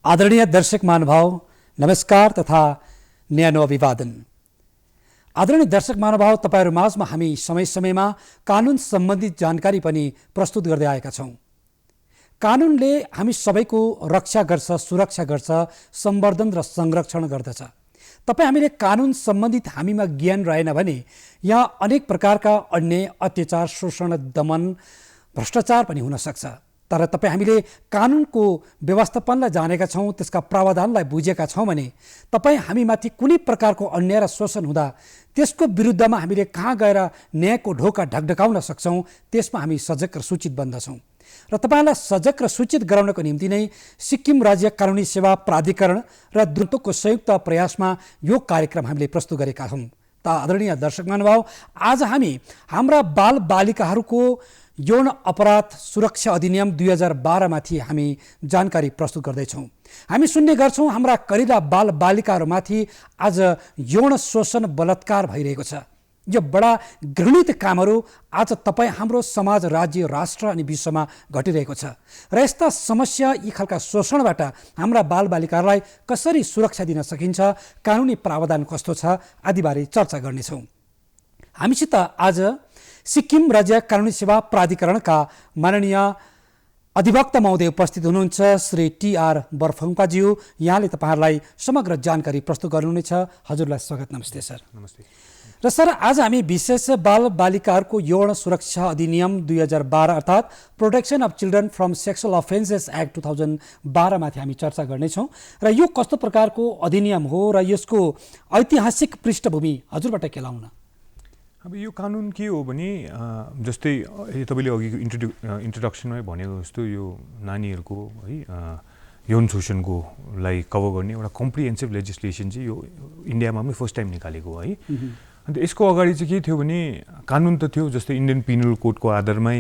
आदरणीय दर्शक महानुभाव नमस्कार तथा न्यानो अभिवादन। आदरणीय दर्शक महानुभाव, तपाईहरु माझमा हामी समय समयमा कानुन सम्बन्धित जानकारी पनि प्रस्तुत गर्दै आएका छौं। कानुनले हामी सबैको रक्षा गर्छ, सुरक्षा गर्छ, सम्वर्धन र संरक्षण गर्दछ। हामीले कानुन सम्बन्धित हामीमा ज्ञान रहेन भने यहाँ अनेक प्रकारका अन्याय, अत्याचार, शोषण, दमन, भ्रष्टाचार पनि हुन सक्छ। तर हामीले कानुनको व्यवस्थापनलाई जानेका छौं, त्यसका प्रावधानलाई बुझेका छौं भने हामीमाथि कुनै प्रकारको अन्याय र शोषण हुँदा त्यसको विरुद्धमा हामीले कहाँ गएर न्यायको ढोका ढकढकाउन सक्छौं, त्यसमा हामी सजग र सूचित बन्दछौं। र तपाईलाई सजग र सूचित गराउनको निम्ति नै सिक्किम राज्य कानुनी सेवा प्राधिकरण र द्रुतको संयुक्त प्रयासमा यो कार्यक्रम हामीले प्रस्तुत गरेका छौं। आदरणीय दर्शक महानुभाव, आज हामी हाम्रा बाल बालिकाहरूको यौन अपराध सुरक्षा अधिनियम 2012 माथि हामी जानकारी प्रस्तुत गर्दैछौँ। हामी सुन्ने गर्छौँ हाम्रा करिला बाल बालिकाहरूमाथि आज यौन शोषण बलात्कार भइरहेको छ। यो बडा घृणित कामहरू आज हाम्रो समाज, राज्य, राष्ट्र अनि विश्वमा घटिरहेको छ। र यस्ता समस्या, यी खालका शोषणबाट हाम्रा बालबालिकाहरूलाई कसरी सुरक्षा दिन सकिन्छ, कानुनी प्रावधान कस्तो छ आदिबारे चर्चा गर्नेछौँ। हामीसित आज सिक्किम राज्य कानुनी सेवा प्राधिकरणका माननीय अधिवक्ता महोदय उपस्थित हुनुहुन्छ, श्री टी.आर. बर्फङपाज्यू। यहाँले तपाईहरुलाई समग्र जानकारी प्रस्तुत गर्नुहुनेछ। हजुरलाई स्वागत। नमस्ते सर। नमस्ते। र सर, आज हामी विशेष बाल बालिकाहरूको यौन सुरक्षा अधिनियम 2012 अर्थात् protection of children from sexual offences act 2012 माथि हामी चर्चा गर्नेछौँ। र यो कस्तो प्रकारको अधिनियम हो र यसको ऐतिहासिक पृष्ठभूमि हजुरबाट केलाउन। अब यो कानुन के हो भने जस्तै तपाईले अघिको इन्ट्रोडक्सनमै भनेको जस्तो यो नानीहरूको है यौन शोषणको लाई कभर गर्ने एउटा कम्प्रिहेन्सिभ लेजिस्लेसन चाहिँ यो इन्डियामा पनि फर्स्ट टाइम निकालेको हो है। अन्त यसको अगाडि चाहिँ के थियो भने कानुन त थियो, जस्तै इन्डियन पिनल कोडको आधारमै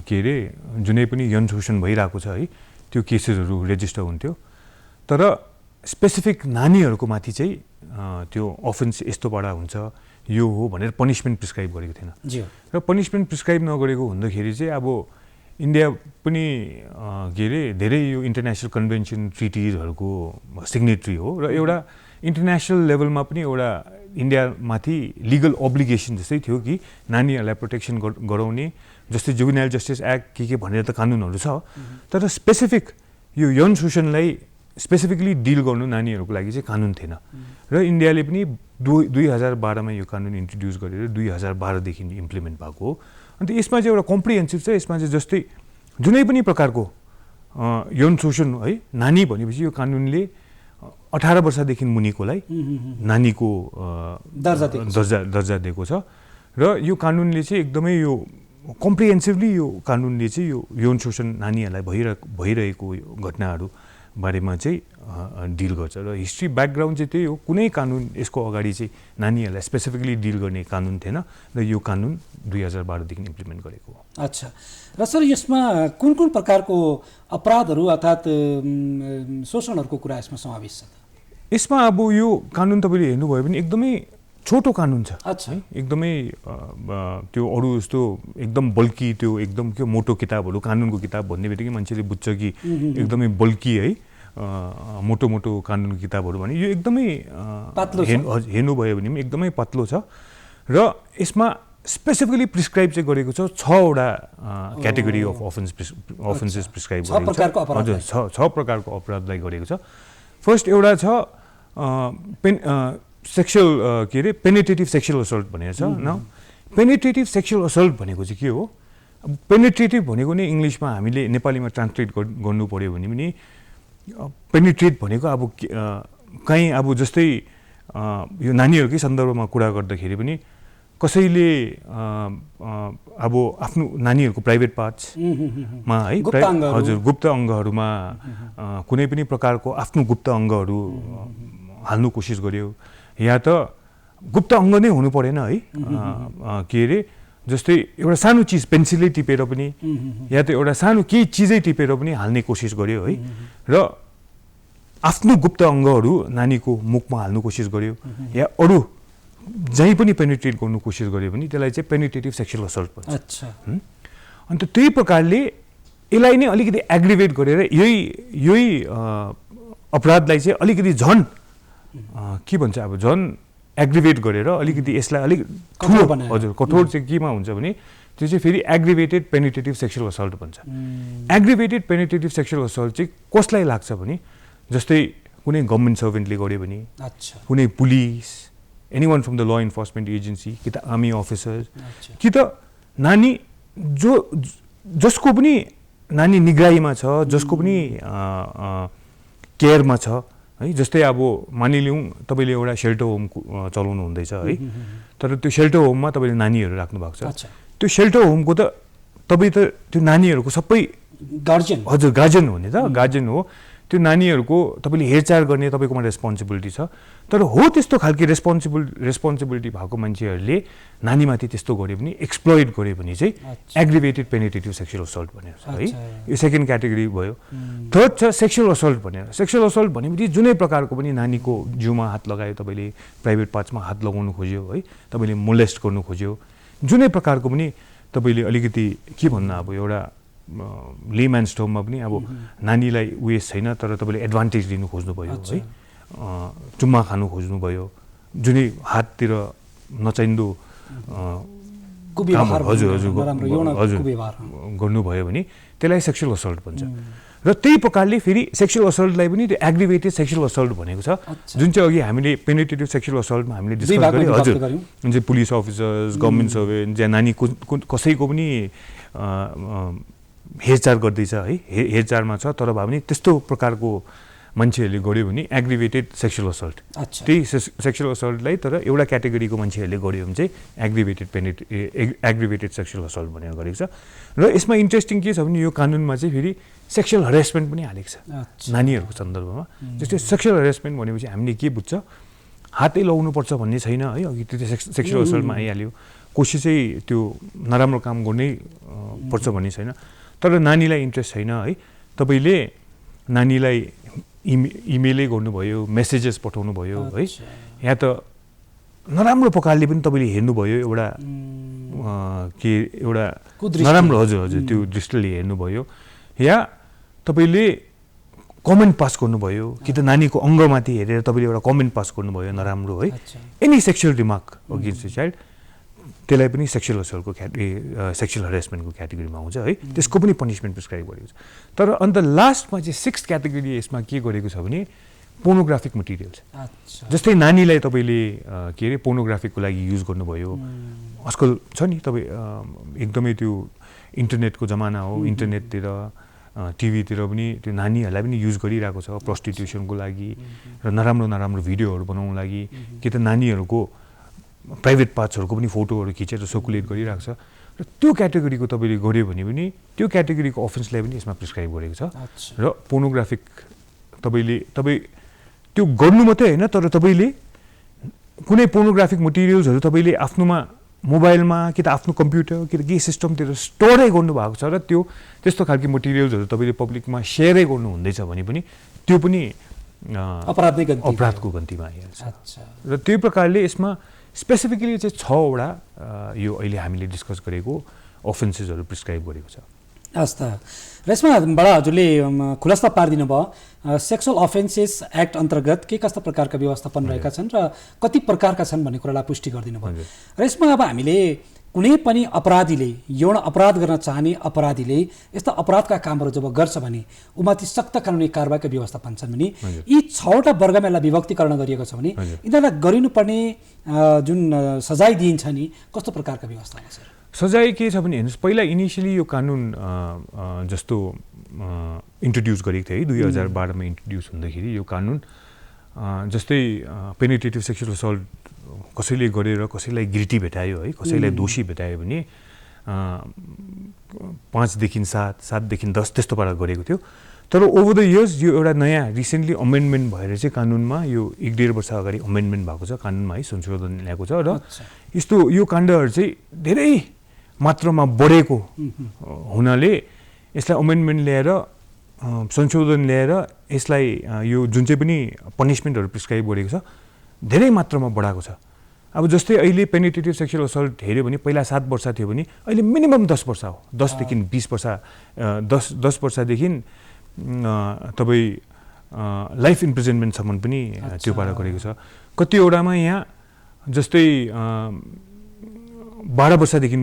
के अरे जुनै पनि यौन शोषण भइरहेको छ है त्यो केसेसहरू रेजिस्टर हुन्थ्यो। तर स्पेसिफिक नानीहरूको माथि चाहिँ त्यो अफेन्स यस्तोबाट हुन्छ यो हो भनेर पनिसमेन्ट प्रिस्क्राइब गरेको थिएन। र पनिसमेन्ट प्रिस्क्राइब नगरेको हुँदाखेरि चाहिँ अब इन्डिया पनि के अरे धेरै यो इन्टरनेसनल कन्भेन्सन ट्रिटिजहरूको सिग्नेटरी हो र एउटा इन्टरनेसनल लेभलमा पनि एउटा इन्डियामाथि लिगल अब्लिगेसन जस्तै थियो कि नानीहरूलाई प्रोटेक्सन गराउने, जस्तै जुभेनाइल जस्टिस एक्ट के भनेर त कानुनहरू छ। तर स्पेसिफिक यो यौन शोषणलाई स्पेसिफिकली डिल गर्नु नानीहरूको लागि चाहिँ कानुन थिएन। र इन्डियाले पनि 2012 मा यो कानुन इन्ट्रोड्युस गरेर 2012 देखि इम्प्लिमेन्ट भएको हो। अन्त यसमा चाहिँ एउटा कम्प्रिहेन्सिभ छ। यसमा चाहिँ जस्तै जुनै पनि प्रकारको यौन शोषण है नानी भनेपछि यो कानुनले 18 वर्षदेखि मुनिकोलाई नानीको दर्जा दिएको छ। र यो कानुनले चाहिँ एकदमै यो कम्प्रिहेन्सिभली यो कानुनले चाहिँ यो यौन शोषण नानीहरूलाई भइरहेको घटनाहरू बारेमा चाहिँ डिल गर्छ। र हिस्ट्री ब्याकग्राउन्ड चाहिँ त्यही हो, कुनै कानुन यसको अगाडि चाहिँ नानीहरूलाई स्पेसिफिकली डिल गर्ने कानुन थिएन र यो कानुन 2012 देखि इम्प्लिमेन्ट गरेको हो। अच्छा। र सर, यसमा कुन कुन प्रकारको अपराधहरू अर्थात् शोषणहरूको कुरा यसमा समावेश छ? यसमा अब यो कानुन तपाईले हेर्नुभयो भने एकदमै छोटो कानुन छ। अच्छा। एकदमै त्यो अरू जस्तो एकदम बल्की त्यो एकदम के मोटो किताबहरू कानुनको किताब भन्ने बित्तिकै मान्छेले बुझ्छ कि एकदमै बल्की है मोटो मोटो कानुनको किताबहरू भने यो एकदमै पातलो हेर्नुभयो भने एकदमै पातलो छ। र यसमा स्पेसिफिकली प्रिस्क्राइब चाहिँ गरेको छ 6 वटा क्याटेगोरी अफ अफेन्सेस प्रिस्क्राइब गरेको छ। हजुर, 6 प्रकारको अपराधलाई गरेको छ। फर्स्ट एउटा छ सेक्सुअल के अरे पेनिट्रेटिभ सेक्सुअल असल्ट भनेर छ। न पेनिट्रेटिभ सेक्सुअल असल्ट भनेको चाहिँ के हो? पेनिट्रेटिभ भनेको नै इङ्ग्लिसमा हामीले नेपालीमा ट्रान्सलेट गर्नु पर्यो भने पनि पेनिट्रेट भनेको अब कहीँ अब जस्तै यो नानीहरूकै सन्दर्भमा कुरा गर्दाखेरि पनि कसैले अब आफ्नो नानीहरूको प्राइभेट पार्ट्समा है हजुर गुप्त अङ्गहरूमा कुनै पनि प्रकारको आफ्नो गुप्त अङ्गहरू हाल्नु कोसिस गर्यो, या त गुप्त अङ्ग नै हुनु परेन है के अरे जस्तै एउटा सानो चिज पेन्सिलै टिपेर पनि या त एउटा सानो केही चिजै टिपेर पनि हाल्ने कोसिस गर्यो है, र आफ्नो गुप्त अङ्गहरू नानीको मुखमा हाल्नु कोसिस गर्यो या अरू जहीँ पनि पेनिट्रेट गर्नु कोसिस गर्यो भने त्यसलाई चाहिँ पेनिट्रेटिभ सेक्सुअल असल्ट भन्छ। अच्छा। अन्त त्यही प्रकारले यसलाई नै अलिकति एग्रिभेट गरेर यही अपराधलाई चाहिँ अलिकति झन् के भन्छ अब झन् एग्रिभेट गरेर अलिकति यसलाई अलिक ठुलो हजुर कठोर चाहिँ केमा हुन्छ भने त्यो चाहिँ फेरि एग्रिभेटेड पेनिट्रेटिभ सेक्सुअल असल्ट भन्छ। एग्रिभेटेड पेनिट्रेटिभ सेक्सुअल असल्ट चाहिँ कसलाई लाग्छ भने जस्तै कुनै गभर्मेन्ट सर्भेन्टले गर्यो भने, कुनै police, anyone from the law enforcement agency, कि त आर्मी अफिसर, कि त नानी जसको पनि नानी निगरानीमा छ, जसको पनि केयरमा छ है। जस्तै अब मानिलिउँ तपाईँले एउटा सेल्टर होम चलाउनु हुँदैछ है, तर त्यो सेल्टर होममा तपाईँले नानीहरू राख्नु भएको छ। त्यो सेल्टर होमको त तपाईँ त त्यो नानीहरूको सबै गार्जियन, हजुर गार्जियन हो नि त, गार्जियन हो। त्यो नानीहरूको तपाईँले हेरचाह गर्ने तपाईँकोमा रेस्पोन्सिबिलिटी छ। तर हो त्यस्तो खालको रेस्पोन्सिबिलिटी भएको मान्छेहरूले नानीमाथि त्यस्तो गर्यो भने, एक्सप्लोइट गर्यो भने चाहिँ एग्रिभेटेड पेनिट्रेटिभ सेक्सुअल असल्ट भनेर छ है। यो सेकेन्ड क्याटेगोरी भयो। थर्ड छ सेक्सुअल असल्ट भनेर। सेक्सुअल असल्ट भनेपछि जुनै प्रकारको पनि नानीको जिउमा हात लगायो, तपाईँले प्राइभेट पार्ट्समा हात लगाउनु खोज्यो है, तपाईँले मोलेस्ट गर्नु खोज्यो, जुनै प्रकारको पनि तपाईँले अलिकति के भन्नु अब एउटा लेम्यान्स टर्ममा पनि अब नानीलाई उयस छैन तर तपाईँले एडभान्टेज लिनु खोज्नुभयो है, चुम्मा खानु खोज्नुभयो, जुनै हाततिर नचाहिँदो हजुर हजुर गर्नुभयो भने त्यसलाई सेक्सुअल असल्ट भन्छ। र त्यही प्रकारले फेरि सेक्सुअल असल्टलाई पनि त्यो एग्रिभेटेड सेक्सुअल असल्ट भनेको छ, जुन चाहिँ अघि हामीले पेनिट्रेटिभ सेक्सुअल असल्टमा हामीले डिस्कस गर्यौँ हजुर, जुन चाहिँ पुलिस अफिसर्स, गभर्मेन्ट सर्भेन्ट, जहाँ नानी कसैको पनि हेरचाह गर्दैछ है, हेरचाहमा छ तर भए पनि त्यस्तो प्रकारको मान्छेहरूले गर्यो भने एग्रिभेटेड सेक्सुअल असल्ट। त्यही सेक्सुअल असल्टलाई तर एउटा क्याटेगोरीको मान्छेहरूले गर्यो भने चाहिँ एग्रिभेटेड सेक्सुअल असल्ट भनेर गरेको छ। र यसमा इन्ट्रेस्टिङ के छ भने यो कानुनमा चाहिँ फेरि सेक्सुअल हरेसमेन्ट पनि हालेको छ नानीहरूको सन्दर्भमा। जस्तै सेक्सुअल हरेसमेन्ट भनेपछि हामीले के बुझ्छ, हातै लगाउनुपर्छ भन्ने छैन है, अघि त्यो सेक्सुअल असल्टमा आइहाल्यो। कोही चाहिँ त्यो नराम्रो काम गर्नै पर्छ भन्ने छैन, तर नानीलाई इन्ट्रेस्ट छैन है, तपाईँले नानीलाई इमेलै गर्नुभयो, मेसेजेस पठाउनु भयो है, या त नराम्रो प्रकारले पनि तपाईँले हेर्नुभयो, एउटा के एउटा नराम्रो हजुर हजुर त्यो दृष्टिले हेर्नुभयो, या तपाईँले कमेन्ट पास गर्नुभयो, कि त नानीको अङ्गमाथि हेरेर तपाईँले एउटा कमेन्ट पास गर्नुभयो नराम्रो है, any sexual remark against the child, त्यसलाई पनि सेक्सुअल असल्टको सेक्सुअल हरेसमेन्टको क्याटेगोरीमा आउँछ है। त्यसको पनि पनिसमेन्ट प्रिस्क्राइब गरेको छ। तर अन्त लास्टमा चाहिँ सिक्स्थ क्याटेगोरी यसमा के गरेको छ भने पोर्नोग्राफिक मटेरियल्स। जस्तै नानीलाई तपाईँले के अरे पोर्नोग्राफीको लागि युज गर्नुभयो, आजकल छ नि तपाईँ एकदमै त्यो इन्टरनेटको जमाना हो, इन्टरनेटतिर टिभीतिर पनि त्यो नानीहरूलाई पनि युज गरिरहेको छ प्रस्टिट्युसनको लागि र नराम्रो नराम्रो भिडियोहरू बनाउनु लागि, कि त नानीहरूको प्राइभेट पार्ट्सहरूको पनि फोटोहरू खिचेर सर्कुलेट गरिरहेको छ। र त्यो क्याटेगोरीको तपाईँले गर्यो भने पनि त्यो क्याटेगोरीको अफेन्सलाई पनि यसमा प्रिस्क्राइब गरेको छ। र पोर्नोग्राफिक तपाईँ त्यो गर्नु मात्रै होइन, तर तपाईँले कुनै पोर्नोग्राफिक मटेरियल्सहरू तपाईँले आफ्नोमा मोबाइलमा कि त आफ्नो कम्प्युटर कि त केही सिस्टमतिर स्टोरै गर्नुभएको छ र त्यो त्यस्तो खालको मटेरियल्सहरू तपाईँले पब्लिकमा सेयरै गर्नु हुँदैछ भने पनि त्यो पनि अपराधको गन्तीमा आइहाल्छ। र त्यही प्रकारले यसमा स्पेसिफिकली चाहिँ 6वटा यो अहिले हामीले डिस्कस गरेको अफेन्सेसहरू प्रिस्क्राइब गरेको छ। हस् त, र यसमा बडा हजुरले खुलासा पारिदिनु भयो सेक्सुअल अफेन्सेस एक्ट अन्तर्गत के कस्ता प्रकारका व्यवस्थापन रहेका छन् र कति प्रकारका छन् भन्ने कुरालाई पुष्टि गरिदिनु भयो। र यसमा अब हामीले कुनै पनि अपराधीले, यौन अपराध गर्न चाहने अपराधीले यस्ता अपराधका कामहरू जब गर्छ भने उमाथि सक्त कानुनी कारबाहीका व्यवस्थापन छन् भने यी 6वटा वर्गमा यसलाई विभक्तिकरण गरिएको छ भने यिनीहरूलाई गरिनुपर्ने जुन सजाय दिइन्छ नि कस्तो प्रकारका व्यवस्था छ? सजाय के छ भने हेर्नुहोस्, पहिला इनिसियली यो कानुन जस्तो इन्ट्रोड्युस गरेको थियो है 2012मा इन्ट्रोड्युस हुँदाखेरि यो कानुन जस्तै पेनिट्रेटिभ सेक्सुअल असल्ट कसैले गरेर कसैलाई गिल्टी भेटायो है, कसैलाई दोषी भेटायो भने 5 देखि 7, 7 देखि 10 त्यस्तो पारा गरेको थियो। तर ओभर द इयर्स यो एउटा नयाँ रिसेन्टली अमेन्डमेन्ट भएर चाहिँ कानुनमा यो 1-1.5 वर्ष अगाडि अमेन्डमेन्ट भएको छ कानुनमा है, संशोधन ल्याएको छ। र यस्तो यो काण्डहरू चाहिँ धेरै मात्रामा बढेको हुनाले यसलाई अमेन्डमेन्ट ल्याएर संशोधन ल्याएर यसलाई यो जुन चाहिँ पनि पनिसमेन्टहरू प्रिस्क्राइब गरेको छ धेरै मात्रामा बढाएको छ। अब जस्तै अहिले पेनिट्रेटिभ सेक्सुअल असल्ट हेऱ्यो भने पहिला 7 वर्ष थियो भने अहिले मिनिमम 10 वर्ष हो, 10 देखि 20 वर्ष, 10 वर्षदेखि तपाईँ लाइफ इम्प्रिजनमेन्टसम्म पनि त्यो पारा गरेको छ। कतिवटामा यहाँ जस्तै 12 वर्षदेखि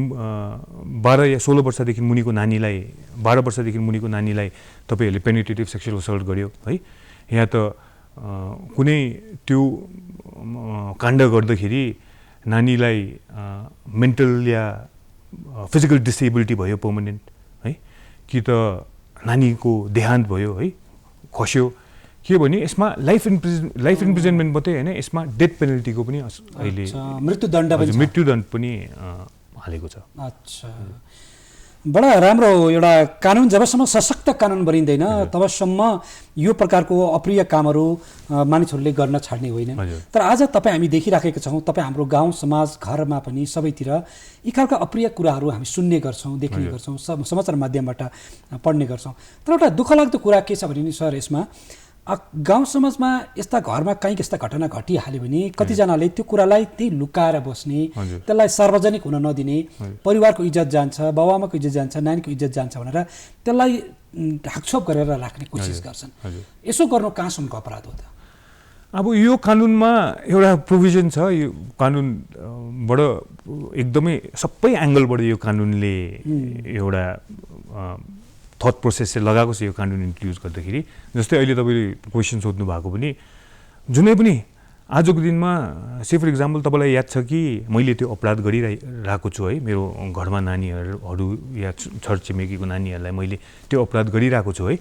12 या 16 वर्षदेखि मुनिको नानीलाई 12 वर्षदेखि मुनिको नानीलाई तपाईँहरूले पेनिट्रेटिभ सेक्सुअल असल्ट गर्यो है, या त कुनै त्यो काण्ड गर्दाखेरि नानीलाई मेन्टल या फिजिकल डिसेबिलिटी भयो पर्मनेन्ट है, कि त नानीको देहान्त भयो है, खस्यो, के भने यसमा लाइफ इम्प्रिजनमेन्ट मात्रै होइन, यसमा डेथ पेनल्टीको पनि अहिले मृत्युदण्ड पनि हालेको छ। अच्छा, बडा राम्रो एउटा कानुन जबसम्म सशक्त कानुन बनिँदैन तबसम्म यो प्रकारको अप्रिय कामहरू मानिसहरूले गर्न छाड्ने होइन। तर आज तपाईँ हामी देखिराखेका छौँ, तपाईँ हाम्रो गाउँ समाज घरमा पनि सबैतिर यी खालका अप्रिय कुराहरू हामी सुन्ने गर्छौँ, देख्ने गर्छौँ, समाचार माध्यमबाट पढ्ने गर्छौँ। तर एउटा दुःखलाग्दो कुरा के छ भने नि सर, यसमा गाउँ समाजमा यस्ता घरमा कहीँ यस्ता घटना घटिहाल्यो भने कतिजनाले त्यो कुरालाई त्यही लुकाएर बस्ने, त्यसलाई सार्वजनिक हुन नदिने, परिवारको इज्जत जान्छ, बाबुआमाको इज्जत जान्छ, नानीको इज्जत जान्छ भनेर त्यसलाई ढाकछोप गरेर राख्ने कोसिस गर्छन्। यसो गर्नु कहाँसम्मको अपराध हो त? अब यो कानुनमा एउटा प्रोभिजन छ, यो कानुनबाट एकदमै सबै एङ्गलबाट यो कानुनले एउटा थट प्रोसेस चाहिँ लगाएको छ यो कानुन इन्ट्रोड्युस गर्दाखेरि। जस्तै अहिले तपाईँले क्वेसन सोध्नु भएको पनि, जुनै पनि आजको दिनमा से फर इक्जाम्पल तपाईँलाई याद छ कि मैले त्यो अपराध गरिरहेको छु है, मेरो घरमा नानीहरू या छरछिमेकीको नानीहरूलाई मैले त्यो अपराध गरिरहेको छु है,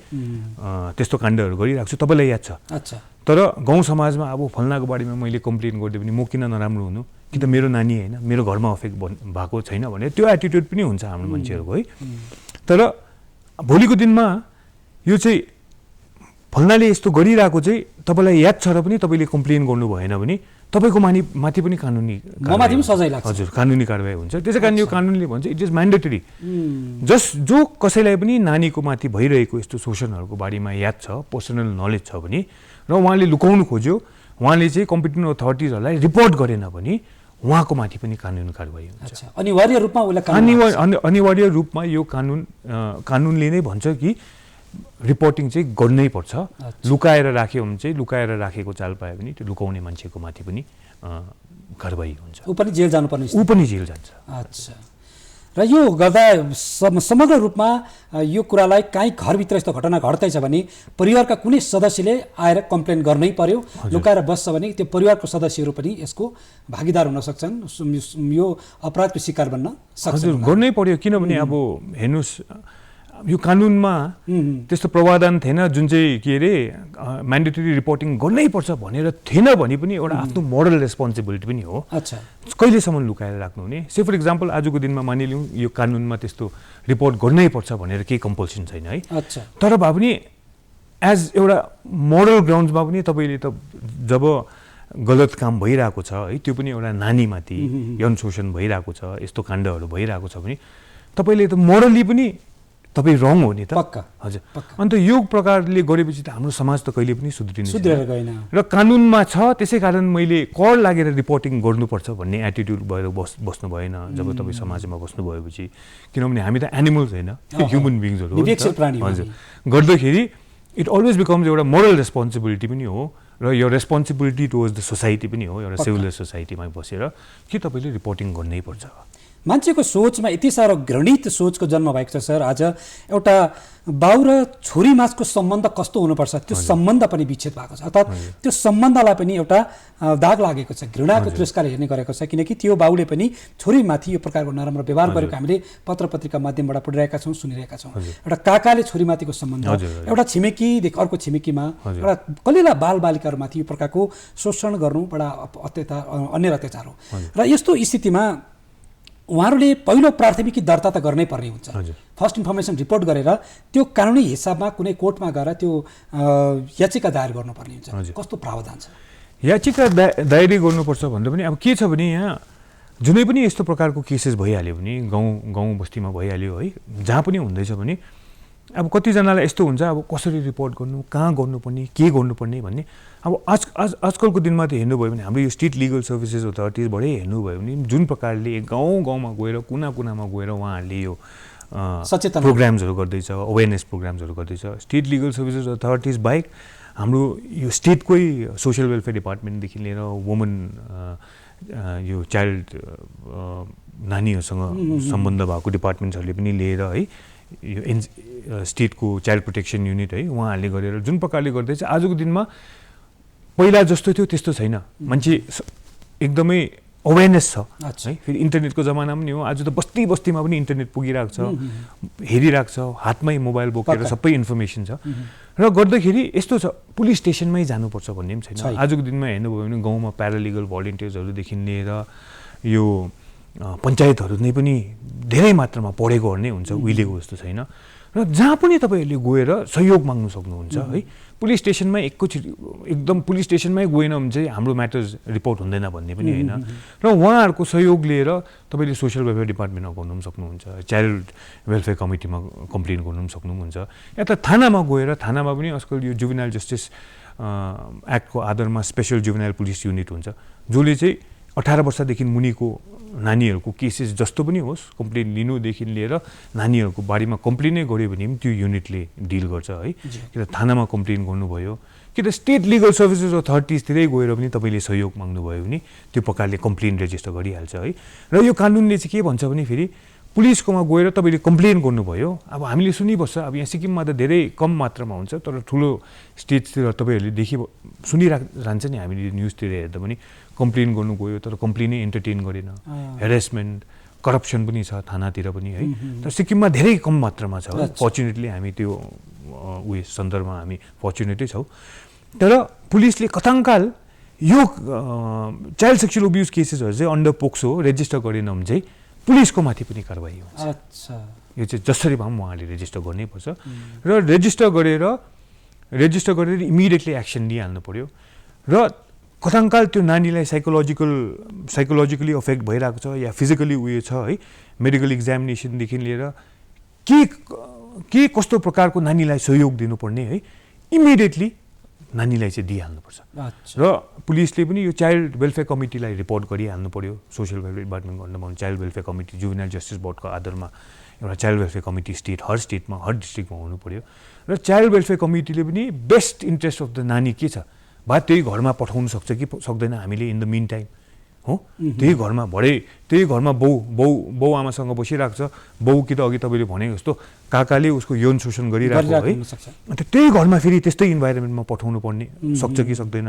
त्यस्तो काण्डहरू गरिरहेको छु, तपाईँलाई याद छ। अच्छा, तर गाउँ समाजमा अब फल्नाको बारेमा मैले कम्प्लेन गरिदियो भने म किन नराम्रो हुनु, कि त मेरो नानी होइन, मेरो घरमा अफेक्ट भएको छैन भने त्यो एटिट्युड पनि हुन्छ हाम्रो मान्छेहरूको है। तर भोलिको दिनमा यो चाहिँ फल्नाले यस्तो गरिरहेको चाहिँ तपाईँलाई याद छ र पनि तपाईँले कम्प्लेन गर्नु भएन भने तपाईँको माथि पनि कानुनी सजाय लाग्छ। हजुर, कानुनी कारबाही हुन्छ। त्यसै कारण यो कानुनले भन्छ इट इज म्यान्डेटरी। जो कसैलाई पनि नानीको माथि भइरहेको यस्तो शोषणहरूको बारेमा याद छ, पर्सनल नलेज छ भने र उहाँले लुकाउनु खोज्यो, उहाँले चाहिँ कम्पिटेन्ट अथोरिटिजहरूलाई रिपोर्ट गरेन भने उहाँको माथि पनि कानुनी कारबाही हुन्छ। अनिवार्य रूपमा यो कानुनले नै भन्छ कि रिपोर्टिङ चाहिँ गर्नै पर्छ। लुकाएर राख्यो भने चाहिँ लुकाएर राखेको चाल पायो भने त्यो लुकाउने मान्छेको माथि पनि कारबाही हुन्छ, ऊ पनि जेल जानुपर्ने, ऊ पनि जेल जान्छ। अच्छा, र यो गर्दा समग्र रूपमा यो कुरालाई काहीँ घरभित्र यस्तो घटना घट्दैछ भने परिवारका कुनै सदस्यले आएर कम्प्लेन गर्नै पर्यो। लुकाएर बस्छ भने त्यो परिवारको सदस्यहरू पनि यसको भागीदार हुन सक्छन्, यो अपराधको शिकार बन्न सक्छन्। हजुर, गर्नै पर्यो, किनभने अब हेर्नुहोस् यो कानुनमा त्यस्तो प्रावधान थिएन जुन चाहिँ के अरे म्यान्डेटरी रिपोर्टिङ गर्नै पर्छ भनेर थिएन भने पनि एउटा आफ्नो मोरल रेस्पोन्सिबिलिटी पनि हो। अच्छा, कहिलेसम्म लुकाएर राख्नु हुने? से फर इक्जाम्पल आजको दिनमा मानिलिउँ यो कानुनमा त्यस्तो रिपोर्ट गर्नै पर्छ भनेर केही कम्पल्सन छैन है। अच्छा, तर भए पनि एज एउटा मोरल ग्राउन्ड्समा पनि तपाईँले त जब गलत काम भइरहेको छ है, त्यो पनि एउटा नानीमाथि यौन शोषण भइरहेको छ, यस्तो काण्डहरू भइरहेको छ भने तपाईँले त मोरली पनि तपाईँ रङ हो नि त। पक्का, हजुर। अन्त यो प्रकारले गरेपछि त हाम्रो समाज त कहिले पनि सुध्रिएर गएन र कानुनमा छ, त्यसै कारण मैले कर लागेर रिपोर्टिङ गर्नुपर्छ भन्ने एटिट्युड भएर बस्नु भएन जब तपाईँ समाजमा बस्नु भएपछि। किनभने हामी त एनिमल्स होइन, ह्युमन बिङ्सहरू हो। हजुर, गर्दाखेरि इट अलवेज बिकम्स एउटा मोरल रेस्पोन्सिबिलिटी पनि हो र यो रेस्पोन्सिबिलिटी टुवर्ड्स द सोसाइटी पनि हो, एउटा सिभिलाइज सोसाइटीमा बसेर कि तपाईँले रिपोर्टिङ गर्नै पर्छ। मान्छेको सोचमा यति साह्रो घृणित सोचको जन्म भएको छ सर। आज एउटा बाउ र छोरी माझको सम्बन्ध कस्तो हुनुपर्छ त्यो सम्बन्ध पनि विच्छेद भएको छ, अर्थात् त्यो सम्बन्धलाई पनि एउटा दाग लागेको छ, घृणाको तिरस्कार हेर्ने गरेको छ। किनकि त्यो बाउले पनि छोरीमाथि यो प्रकारको नराम्रो व्यवहार गरेको हामीले पत्र पत्रिका माध्यमबाट पढिरहेका छौँ, सुनिरहेका छौँ। एउटा काकाले छोरीमाथिको सम्बन्ध, एउटा छिमेकीदेखि अर्को छिमेकीमा, एउटा कलिला बालबालिकाहरूमाथि यो प्रकारको शोषण गर्नु बडा अन्य अत्याचार हो। र यस्तो स्थितिमा उहाँहरूले पहिलो प्राथमिकी दर्ता त गर्नै पर्ने हुन्छ। फर्स्ट इन्फर्मेसन रिपोर्ट गरेर त्यो कानुनी हिसाबमा कुनै कोर्टमा गएर त्यो याचिका दायर गर्नुपर्ने हुन्छ। कस्तो प्रावधान छ? याचिका दायर गर्नुपर्छ भन्दा पनि अब के छ भने यहाँ जुनै पनि यस्तो प्रकारको केसेस भइहाल्यो भने गाउँ बस्तीमा भइहाल्यो है, जहाँ पनि हुँदैछ भने अब कतिजनालाई यस्तो हुन्छ अब कसरी रिपोर्ट गर्नु, कहाँ गर्नुपर्ने, के गर्नुपर्ने भन्ने। अब आजकलको दिनमा त हेर्नुभयो भने हाम्रो यो स्टेट लिगल सर्भिसेस अथोरिटिजबाटै हेर्नुभयो भने जुन प्रकारले गाउँमा गएर कुना कुनामा गएर उहाँहरूले यो प्रोग्राम्सहरू गर्दैछ, अवेरनेस प्रोग्राम्सहरू गर्दैछ। स्टेट लिगल सर्भिसेस अथोरिटिज बाहेक हाम्रो यो स्टेटकै सोसियल वेलफेयर डिपार्टमेन्टदेखि लिएर वुमन यो चाइल्ड नानीहरूसँग सम्बन्ध भएको डिपार्टमेन्ट्सहरूले पनि लिएर है यो स्टेटको चाइल्ड प्रोटेक्सन युनिट है उहाँहरूले गरेर जुन प्रकारले गर्दैछ आजको दिनमा पहिला जस्तो थियो त्यस्तो छैन मान्छे एकदमै अवेरनेस छ है फेरि इन्टरनेटको जमाना पनि हो आज त बस्ती बस्तीमा पनि इन्टरनेट पुगिरहेको छ हेरिरहेको छ हातमै मोबाइल बोकेर सबै इन्फर्मेसन छ र गर्दाखेरि यस्तो छ पुलिस स्टेसनमै जानुपर्छ भन्ने पनि छैन आजको दिनमा हेर्नुभयो भने गाउँमा प्यारालिगल भलिन्टियर्सहरूदेखि लिएर यो पञ्चायतहरू नै पनि धेरै मात्रामा पढेकोहरू नै हुन्छ उहिलेको जस्तो छैन र जहाँ पनि तपाईँहरूले गएर सहयोग माग्नु सक्नुहुन्छ है पुलिस स्टेसनमै एकदम पुलिस स्टेसनमै गएन भने चाहिँ हाम्रो म्याटर्स रिपोर्ट हुँदैन भन्ने पनि होइन र उहाँहरूको सहयोग लिएर तपाईँले सोसियल वेलफेयर डिपार्टमेन्टमा गर्नु पनि सक्नुहुन्छ चाइल्ड वेलफेयर कमिटीमा कम्प्लेन गर्नु पनि सक्नुहुन्छ या त थानामा गएर थानामा पनि आजकल यो जुभेनाइल जस्टिस एक्टको आधारमा स्पेसल जुभेनाइल पुलिस युनिट हुन्छ जसले चाहिँ 18 वर्षदेखि मुनिको नानीहरूको केसेस जस्तो पनि होस् कम्प्लेन लिनुदेखि लिएर नानीहरूको बारेमा कम्प्लेनै गऱ्यो भने पनि त्यो युनिटले डिल गर्छ है कि त थानामा कम्प्लेन गर्नुभयो कि त स्टेट लिगल सर्भिसेस अथोरिटिजतिरै गएर पनि तपाईँले सहयोग माग्नुभयो भने त्यो प्रकारले कम्प्लेन रेजिस्टर गरिहाल्छ है र यो कानुनले चाहिँ के भन्छ भने फेरि पुलिसकोमा गएर तपाईँले कम्प्लेन गर्नुभयो अब हामीले सुनिबस्छ अब यहाँ सिक्किममा त धेरै कम मात्रामा हुन्छ तर ठुलो स्टेटतिर तपाईँहरूले सुनिरहन्छ नि हामीले न्युजतिर हेर्दा पनि कम्प्लेन गर्नु गयो तर कम्प्लेनै एन्टरटेन गरेन हेरेसमेन्ट करप्सन पनि छ थानातिर पनि है तर सिक्किममा धेरै कम मात्रामा छ फर्चुनेटली हामी त्यो उयो सन्दर्भमा हामी फर्चुनेटै छौँ तर पुलिसले कथाङ्काल यो चाइल्ड सेक्सुअल अब्युज केसेसहरू चाहिँ अन्डर पोक्सो रेजिस्टर गरेन भने चाहिँ पुलिसको माथि पनि कारबाही हुन्छ यो चाहिँ जसरी भए पनि उहाँले रेजिस्टर गर्नैपर्छ र रेजिस्टर गरेर इमिडिएटली एक्सन लिइहाल्नु पर्यो र कथाङ्काल त्यो नानीलाई साइकोलोजिकली अफेक्ट भइरहेको छ या फिजिकली उयो छ है मेडिकल एक्जामिनेसनदेखि लिएर के कस्तो प्रकारको नानीलाई सहयोग दिनुपर्ने है इमिडिएटली नानीलाई चाहिँ दिइहाल्नुपर्छ र पुलिसले पनि यो चाइल्ड वेलफेयर कमिटीलाई रिपोर्ट गरिहाल्नु पर्यो सोसियल वेलफेयर डिपार्टमेन्टको अन्डरमा child welfare committee juvenile justice बोर्डको आधारमा एउटा चाइल्ड वेलफेयर कमिटी हर स्टेटमा हर डिस्ट्रिक्टमा हुनु पर्यो र चाइल्ड वेलफेयर कमिटीले पनि बेस्ट इन्ट्रेस्ट अफ द नानी के छ बा त्यही घरमा पठाउनु सक्छ कि सक्दैन हामीले इन द मिन टाइम हो त्यही घरमा त्यही घरमा बाउ आमासँग बसिरहेको छ बाउ कि त अघि तपाईँले भनेको जस्तो काकाले उसको यौन शोषण गरिरहेको है अन्त त्यही घरमा फेरि त्यस्तै इन्भाइरोमेन्टमा पठाउनु पर्ने सक्छ कि सक्दैन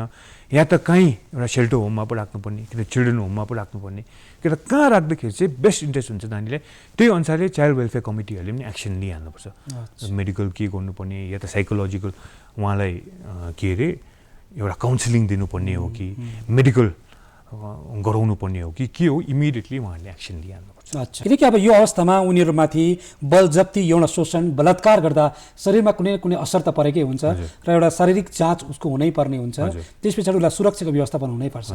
या त कहीँ एउटा सेल्टर होममा पो राख्नुपर्ने कि त चिल्ड्रेन होममा पो राख्नुपर्ने कि त कहाँ राख्दाखेरि चाहिँ बेस्ट इन्ट्रेस्ट हुन्छ नानीलाई त्यही अनुसारले चाइल्ड वेलफेयर कमिटीहरूले पनि एक्सन लिइहाल्नुपर्छ मेडिकल के गर्नुपर्ने या त साइकोलोजिकल उहाँलाई के अरे एउटा काउन्सिलिङ दिनुपर्ने हो कि मेडिकल गराउनु पर्ने हो कि के हो इमिडिएटली उहाँहरूले एक्सन लिइहाल्नुपर्छ अच्छा किनकि अब यो अवस्थामा उनीहरूमाथि बलजप्ती यौन शोषण बलात्कार गर्दा शरीरमा कुनै न कुनै असर त परेकै हुन्छ र एउटा शारीरिक जाँच उसको हुनै पर्ने हुन्छ त्यस पछाडि उसलाई सुरक्षाको व्यवस्थापन हुनैपर्छ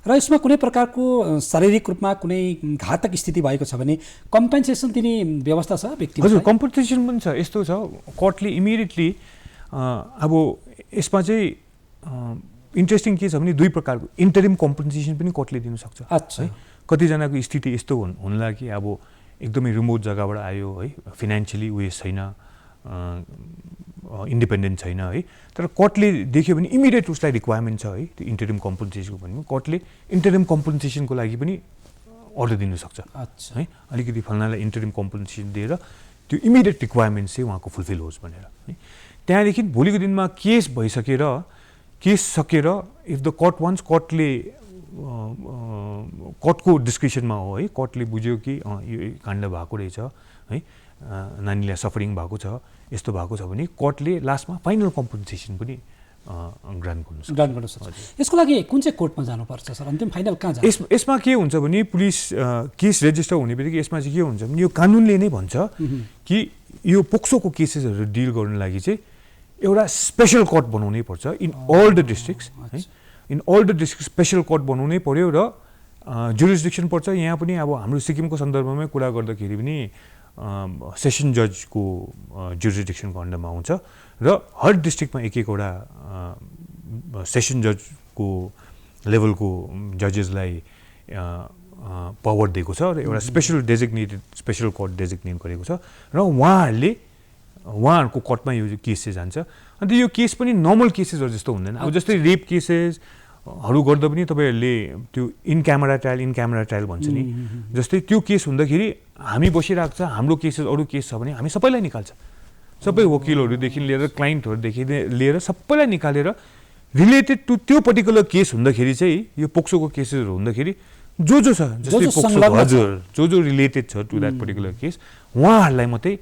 र यसमा कुनै प्रकारको शारीरिक रूपमा कुनै घातक स्थिति भएको छ भने कम्पेन्सेसन दिने व्यवस्था छ व्यक्तिमा हजुर कम्पेन्सेसन पनि छ यस्तो छ कोर्टले इमिडिएटली अब यसमा चाहिँ इन्ट्रेस्टिङ के छ भने दुई प्रकारको इन्टरिम कम्पेन्सेसन पनि कोर्टले दिन सक्छ है कतिजनाको स्थिति यस्तो हुन्ला कि अब एकदमै रिमोट जग्गाबाट आयो है फाइनेन्सियली उयो छैन इन्डिपेन्डेन्ट छैन है तर कोर्टले देख्यो भने इमिडिएट उसलाई रिक्वायरमेन्ट छ है त्यो इन्टरिम कम्पेन्सेसनको भने कोर्टले इन्टरिम कम्पेन्सेसनको लागि पनि अर्डर दिन सक्छ है अलिकति फल्नालाई इन्टरिम कम्पेन्सेसन दिएर त्यो इमिडिएट रिक्वायरमेन्ट चाहिँ उहाँको फुलफिल होस् भनेर है त्यहाँदेखि भोलिको दिनमा केस सकेर इफ द कोर्ट वान्स कोर्टले कोर्टको डिस्क्रिप्सनमा हो है कोर्टले बुझ्यो कि यो काण्ड भएको रहेछ है नानीलाई सफरिङ भएको छ यस्तो भएको छ भने कोर्टले लास्टमा फाइनल कम्पेन्सेसन पनि ग्रान्ट गर्न सक्छ यसको लागि कुन चाहिँ कोर्टमा जानुपर्छ सर अन्तिम फाइनल कहाँ जान्छ यसमा के हुन्छ भने पुलिस केस रेजिस्टर हुने बित्तिकै यसमा चाहिँ के हुन्छ भने यो कानुनले नै भन्छ कि यो पोक्सोको केसेसहरू डिल गर्नु लागि चाहिँ एउटा स्पेसल कोर्ट बनाउनै पर्छ इन अल द डिस्ट्रिक्ट्स है in all the district special court बनाउनै पर्यो र जुरिसडिक्सन पर्छ यहाँ पनि अब हाम्रो सिक्किमको सन्दर्भमै कुरा गर्दाखेरि पनि सेसन जजको जुरिसडिक्सनको अन्डरमा आउँछ र हर डिस्ट्रिक्टमा एकवटा सेसन जजको लेभलको जजेसलाई पावर दिएको छ र एउटा स्पेसल कोर्ट डेजिग्नेट गरेको छ र उहाँहरूले उहाँहरूको कोर्टमा यो केस चाहिँ जान्छ। अन्त यो केस पनि नर्मल केसेसहरू जस्तो हुँदैन। अब जस्तै रेप केसेसहरू गर्दा पनि तपाईँहरूले त्यो इन क्यामेरा ट्रायल भन्छ नि, जस्तै त्यो केस हुँदाखेरि हामी बसिरहेको छ, हाम्रो केसेस अरू केस छ भने हामी सबैलाई निकाल्छ, सबै वकिलहरूदेखि लिएर क्लाइन्टहरूदेखि लिएर सबैलाई निकालेर रिलेटेड टु त्यो पर्टिकुलर केस हुँदाखेरि चाहिँ यो पोक्सोको केसेसहरू हुँदाखेरि जो छ जस्तै पोक्सो हजुर जो रिलेटेड छ टु द्याट पर्टिकुलर केस उहाँहरूलाई मात्रै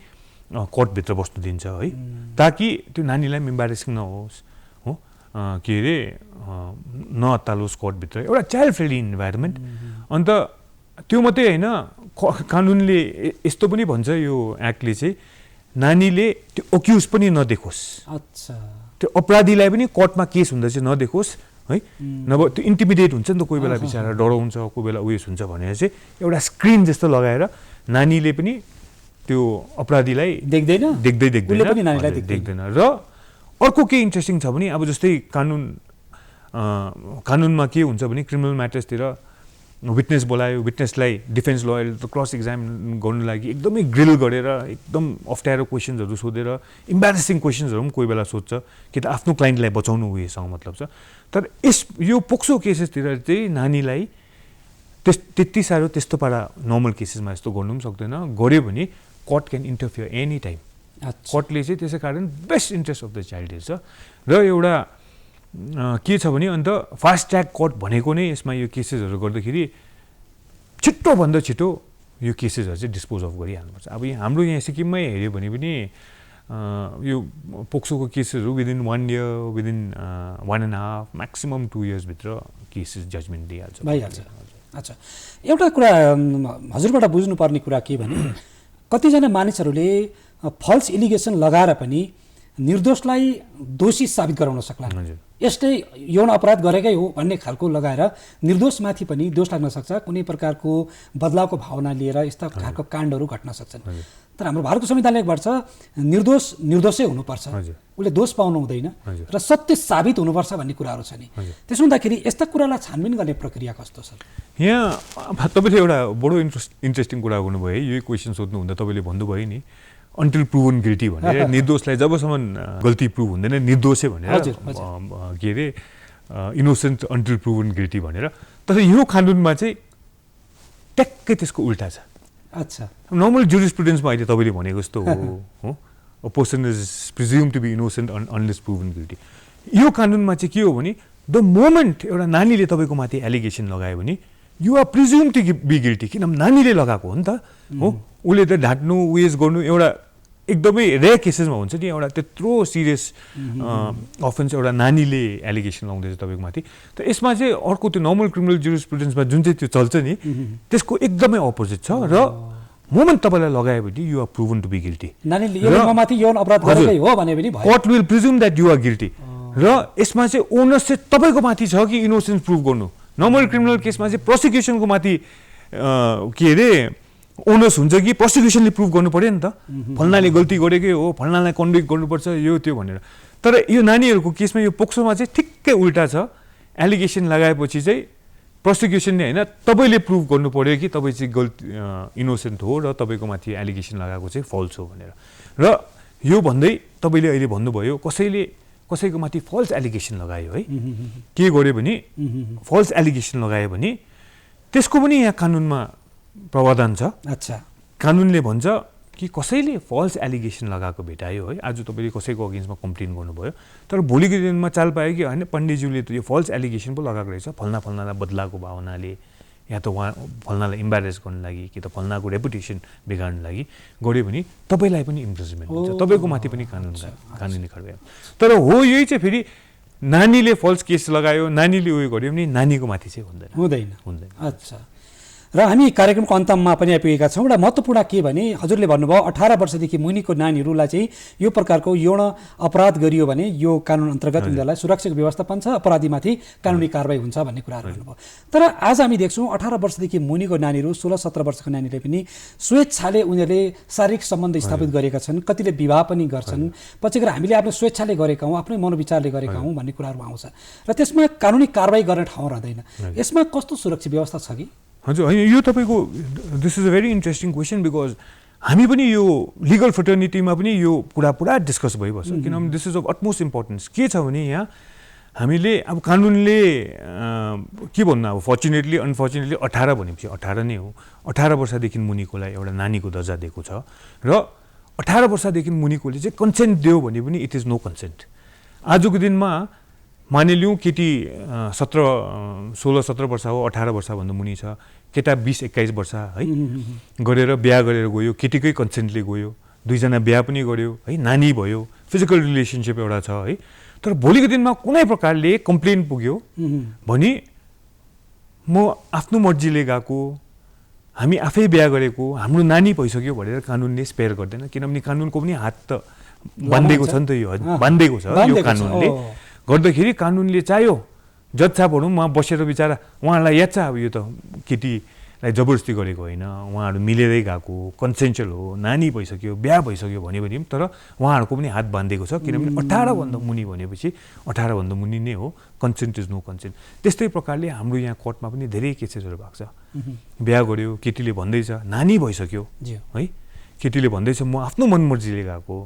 कोर्टभित्र बस्नु दिन्छ है, ताकि त्यो नानीलाई इम्बारेसिङ नहोस् हो, के अरे नअत्तालोस् कोर्टभित्र, एउटा चाइल्ड फ्रेन्डली इन्भाइरोमेन्ट। अन्त त्यो मात्रै होइन, कानुनले यस्तो पनि भन्छ यो एक्टले चाहिँ नानीले त्यो अक्युज पनि नदेखोस्। अच्छा, त्यो अपराधीलाई पनि कोर्टमा केस हुँदा चाहिँ नदेखोस् है, नभए त्यो इन्टिमिडेट हुन्छ नि त, कोही बेला बिचरा डराउँछ, कोही बेला उयस हुन्छ भनेर चाहिँ एउटा स्क्रिन जस्तो लगाएर नानीले पनि त्यो अपराधीलाई देख्दैन। र अर्को के इन्ट्रेस्टिङ छ भने अब जस्तै कानुनमा के हुन्छ भने क्रिमिनल म्याटर्सतिर विटनेस बोलायो, विटनेसलाई डिफेन्स लयरले त क्रस एक्जामिन गर्नु लागि एकदमै ग्रिल गरेर एकदम अप्ठ्यारो क्वेसन्सहरू सोधेर इम्बारेसिङ क्वेसन्सहरू पनि कोही बेला सोध्छ कि त आफ्नो क्लाइन्टलाई बचाउनु उयोसँग मतलब छ। तर यो पोक्सो केसेसतिर चाहिँ नानीलाई त्यति साह्रो त्यस्तो पारा नर्मल केसेसमा यस्तो गर्नु पनि सक्दैन, गऱ्यो भने court can interfere any time. कोर्टले चाहिँ त्यसै कारण best interest of the child हेर्छ। र एउटा के छ भने अन्त फास्ट ट्र्याक कोर्ट भनेको नै यसमा यो केसेसहरू गर्दाखेरि छिट्टोभन्दा छिटो यो केसेसहरू चाहिँ डिस्पोज अफ गरिहाल्नुपर्छ। अब हाम्रो यहाँ सिक्किममै हेऱ्यो भने पनि यो पोक्सोको केसेसहरू within 1 year, within 1.5, maximum 2 years भित्र केसेस जजमेन्ट भइहाल्छ। अच्छा, एउटा कुरा हजुरबाट बुझ्नुपर्ने कुरा के भने कतिजना मानिसहरूले फल्स एलिगेसन लगाएर पनि निर्दोषलाई दोषी साबित गराउन सक्ला, यस्तै यौन अपराध गरेकै हो भन्ने खालको लगाएर निर्दोषमाथि पनि दोष लाग्न सक्छ, कुनै प्रकारको बदलावको भावना लिएर यस्ता खालको काण्डहरू घट्न सक्छन्। तर हाम्रो भारतको संविधानले भन्छ निर्दोषै हुनुपर्छ, उसले दोष पाउनु हुँदैन र सत्य साबित हुनुपर्छ भन्ने कुराहरू छ नि। त्यसो हुँदाखेरि यस्ता कुरालाई छानबिन गर्ने प्रक्रिया कस्तो छ? यहाँ तपाईँले एउटा बडो इन्ट्रेस्टिङ कुरा गर्नुभयो है, यही क्वेसन सोध्नुहुँदा तपाईँले भन्नुभयो नि अन्टिल प्रुभन गिल्टी भनेर, निर्दोषलाई जबसम्म गल्ती प्रुभ हुँदैन निर्दोषै भनेर, के अरे इनोसेन्ट अन्टिल प्रुभन गिल्टी भनेर। तर यो कानुनमा चाहिँ ट्याक्कै त्यसको उल्टा छ। अच्छा, नर्मल जुरिस्प्रुडेन्समा अहिले तपाईँले भनेको जस्तो हो, a person is presume to be innocent unless proven guilty. यो कानुनमा चाहिँ के हो भने द मोमेन्ट एउटा नानीले तपाईँको माथि एलिगेसन लगायो भने you are presume to be guilty, किनभने नानीले लगाएको हो नि त हो, उसले त ढाँट्नु उयस गर्नु एउटा एकदमै रेयर केसेसमा हुन्छ नि, एउटा त्यत्रो सिरियस अफेन्स एउटा नानीले एलिगेसन लाउँदैछ तपाईँको माथि। त यसमा चाहिँ अर्को त्यो नर्मल क्रिमिनल जुरिस्प्रुडेन्समा जुन चाहिँ त्यो चल्छ नि त्यसको एकदमै अपोजिट छ। र मोमेन्ट तपाईँलाई लगायो भने you are proven to be guilty, court will presume that you are guilty. र यसमा चाहिँ ओनर्स चाहिँ तपाईँको माथि छ कि इनोसेन्स प्रुभ गर्नु। नर्मल क्रिमिनल केसमा चाहिँ प्रोसिक्युसनको माथि के अरे ओनर्स हुन्छ कि प्रोसिक्युसनले प्रुभ गर्नु पऱ्यो नि त, फल्नाले गल्ती गरेकै हो, फल्नालाई कन्भिक्ट गर्नुपर्छ यो त्यो भनेर। तर यो नानीहरूको केसमा यो पोक्सोमा चाहिँ ठिक्कै उल्टा छ, एलिगेसन लगाएपछि चाहिँ प्रोसिक्युसनले होइन तपाईँले प्रुभ गर्नु पऱ्यो कि तपाईँ चाहिँ गल्ती इनोसेन्ट हो र तपाईँको माथि एलिगेसन लगाएको चाहिँ फल्स हो भनेर। र यो भन्दै तपाईँले अहिले भन्नुभयो कसैको माथि फल्स एलिगेसन लगायो है, के गर्यो भने फल्स एलिगेसन लगायो भने त्यसको पनि यहाँ कानुनमा प्रावधान छ। अच्छा, कानुनले भन्छ कि कसैले फल्स एलिगेसन लगाएको भेटायो है, आज तपाईँले कसैको अगेन्स्टमा कम्प्लेन गर्नुभयो तर भोलिको दिनमा चाल पायो कि होइन पण्डितज्यूले त यो फल्स एलिगेसन पो लगाएको रहेछ, फल्नालाई बदलाको भावनाले या त उहाँ फल्नालाई इम्बारेस गर्नु लागि कि त फल्नाको रेपुटेसन बिगार्नु लागि गऱ्यो भने तपाईँलाई पनि इम्प्रिजमेन्ट हुन्छ, तपाईँको माथि पनि कानुनी कारबाही। तर हो यही चाहिँ फेरि नानीले फल्स केस लगायो, नानीले उयो गर्यो भने नानीको माथि चाहिँ हुँदैन। अच्छा, र हामी कार्यक्रमको अन्तमा पनि आइपुगेका छौँ। एउटा महत्त्वपूर्ण के भने हजुरले भन्नुभयो 18 वर्षदेखि मुनिको नानीहरूलाई चाहिँ यो प्रकारको यौन अपराध गरियो भने यो कानुन अन्तर्गत उनीहरूलाई सुरक्षाको व्यवस्थापन छ, अपराधीमाथि कानुनी कारबाही हुन्छ भन्ने कुराहरू भन्नुभयो। तर आज हामी देख्छौँ 18 वर्षदेखि मुनिको नानीहरू, 16-17 वर्षको नानीले पनि स्वेच्छाले उनीहरूले शारीरिक सम्बन्ध स्थापित गरेका छन्, कतिले विवाह पनि गर्छन्, पछि गएर हामीले आफ्नो स्वेच्छाले गरेका हौँ, आफ्नै मनोविचारले गरेका हौँ भन्ने कुराहरू आउँछ र त्यसमा कानुनी कारबाही गर्ने ठाउँ रहँदैन। यसमा कस्तो सुरक्षा व्यवस्था छ कि? हजुर, होइन यो तपाईँको this is a very interesting question because हामी पनि यो लिगल फ्रेटर्निटीमा पनि यो कुरा पुरा डिस्कस भइबस्छ किनभने this is of utmost importance के छ भने यहाँ हामीले अब कानुनले के भन्नु अब फर्चुनेटली अनफर्चुनेटली 18 भनेपछि 18 नै हो 18 वर्षदेखि मुनिकोलाई एउटा नानीको दर्जा दिएको छ र 18 वर्षदेखि मुनिकोले चाहिँ कन्सेन्ट दियो भने पनि इट इज नो कन्सेन्ट आजको दिनमा मानिलिउँ केटी 16-17 वर्ष हो 18 वर्षभन्दा मुनि छ केटा 20-21 वर्ष है गरेर बिहा गरेर गयो केटीकै कन्सेन्टले गयो दुईजना बिहा पनि गर्यो है नानी भयो फिजिकल रिलेसनसिप एउटा छ है तर भोलिको दिनमा कुनै प्रकारले कम्प्लेन पुग्यो भने म आफ्नो मर्जीले गएको हामी आफै बिहा गरेको हाम्रो नानी भइसक्यो भनेर कानुनले स्पेयर गर्दैन किनभने कानुनको पनि हात त बाँधेको छ नि त यो बाँधेको छ यो कानुनले गर्दाखेरि कानुनले चाह्यो जज साहबहरू उहाँ बसेर बिचारा उहाँलाई याद छ अब यो त केटीलाई जबरजस्ती गरेको होइन उहाँहरू मिलेरै गएको कन्सेन्चुअल हो नानी भइसक्यो बिहा भइसक्यो भन्यो भने तर उहाँहरूको पनि हात बाँधेको छ किनभने 18 भन्दा मुनि भनेपछि 18 भन्दा मुनि नै हो कन्सेन्ट इज नो कन्सेन्ट त्यस्तै प्रकारले हाम्रो यहाँ कोर्टमा पनि धेरै केसेसहरू भएको छ बिहा गर्यो केटीले भन्दैछ नानी भइसक्यो है केटीले भन्दैछ म आफ्नो मनमर्जीले गएको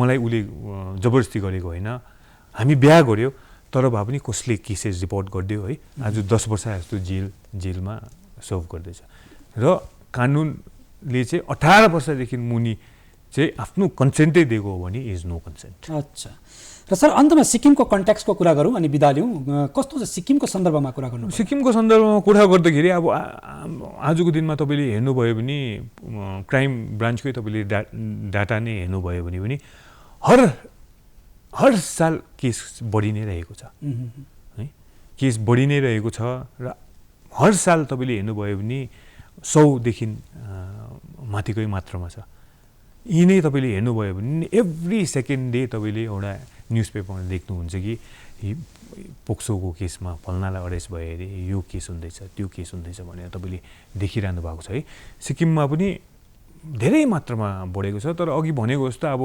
मलाई उसले जबरजस्ती गरेको होइन हामी बिहा गर्यो तर भए पनि कसले केसेस रिपोर्ट गरिदियो है आज 10 वर्ष जस्तो जेलमा सर्भ गर्दैछ र कानुनले चाहिँ 18 वर्षदेखि मुनि चाहिँ आफ्नो कन्सेन्टै दिएको हो भने इज नो कन्सेन्ट अच्छा र सर अन्तमा सिक्किमको कन्टेक्स्टको कुरा गरौँ अनि बिदा लिउँ कस्तो छ सिक्किमको सन्दर्भमा कुरा गर्नु सिक्किमको सन्दर्भमा कुरा गर्दाखेरि अब आजको दिनमा तपाईँले हेर्नुभयो भने क्राइम ब्रान्चकै तपाईँले डाटा नै हेर्नुभयो भने पनि हर साल केस बढी नै रहेको छ है केस बढी नै रहेको छ र हर साल तपाईँले हेर्नुभयो भने 100देखि माथिकै मात्रामा छ यी नै तपाईँले हेर्नुभयो भने एभ्री सेकेन्ड डे तपाईँले एउटा न्युज पेपरमा देख्नुहुन्छ कि पोक्सोको केसमा फल्नालाई अरेस्ट भयो अरे यो केस हुँदैछ त्यो केस हुँदैछ भनेर तपाईँले देखिरहनु भएको छ है सिक्किममा पनि धेरै मात्रामा बढेको छ तर अघि भनेको जस्तो अब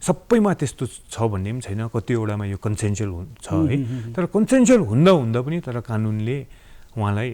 सबैमा त्यस्तो छ भन्ने पनि छैन कतिवटामा यो कन्सेन्चुअल छ है तर कन्सेन्चुअल हुँदा पनि तर कानुनले उहाँलाई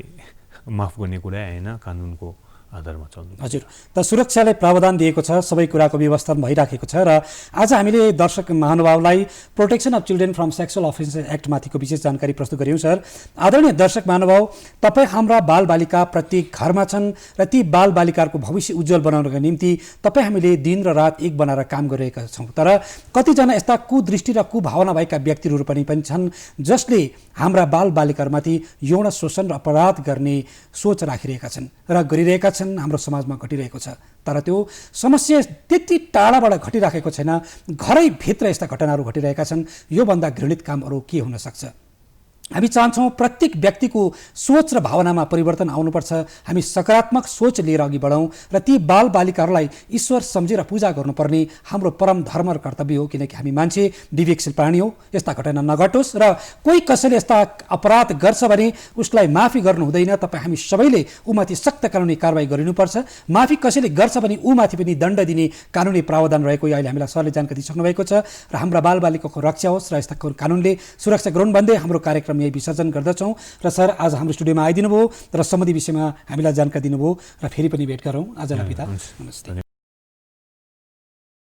माफ गर्ने कुरा होइन कानुनको आधारमा चल्नु हजुर त सुरक्षाले प्रावधान दिएको छ सबै कुराको व्यवस्था भइराखेको छ र आज हामीले दर्शक महानुभावलाई protection of children from sexual offences act माथिको विशेष जानकारी प्रस्तुत गर्यौं सर आदरणीय दर्शक महानुभाव तपाईँ हाम्रा बालबालिका प्रत्येक घरमा छन् र ती बालबालिकाहरूको भविष्य उज्जवल बनाउनका निम्ति तपाईँ हामीले दिन र रात एक बनाएर काम गरिरहेका छौँ तर कतिजना यस्ता कुदृष्टि र कुभावना भएका व्यक्तिहरू पनि छन् जसले हाम्रा बालबालिकाहरूमाथि यौन शोषण र अपराध गर्ने सोच राखिरहेका छन् र गरिरहेका छन् हाम्रो समाजमा घटिरहेको छ तर त्यो समस्या त्यति टाढाबाट घटिराखेको छैन घरै भित्र यस्ता घटनाहरू घटिरहेका छन् योभन्दा घृणित काम अरू के हुन सक्छ हामी चाहन्छौँ प्रत्येक व्यक्तिको सोच र भावनामा परिवर्तन आउनुपर्छ हामी सकारात्मक सोच लिएर अघि बढौँ र ती बालबालिकाहरूलाई ईश्वर सम्झेर पूजा गर्नुपर्ने हाम्रो परम धर्म र कर्तव्य हो किनकि हामी मान्छे विवेकशील प्राणी हो यस्ता घटना नघटोस् र कोही कसैले यस्ता अपराध गर्छ भने उसलाई माफी गर्नु हुँदैन तपाईँ हामी सबैले उमाथि सख्त कानुनी कारबाही गरिनुपर्छ माफी कसैले गर्छ भने उमाथि पनि दण्ड दिने कानुनी प्रावधान रहेको अहिले हामीलाई सरले जानकारी दिइसक्नु भएको छ र हाम्रा बालबालिकाको रक्षा होस् र यस्ता कानुनले सुरक्षा गरून् भन्दै हाम्रो कार्यक्रम यही विसर्जन गर्दछौँ र सर आज हाम्रो स्टुडियोमा आइदिनु भयो र सम्बन्धी विषयमा हामीलाई जानकारी दिनुभयो र फेरि पनि भेट गरौँ आजलाई बिदा नमस्ते।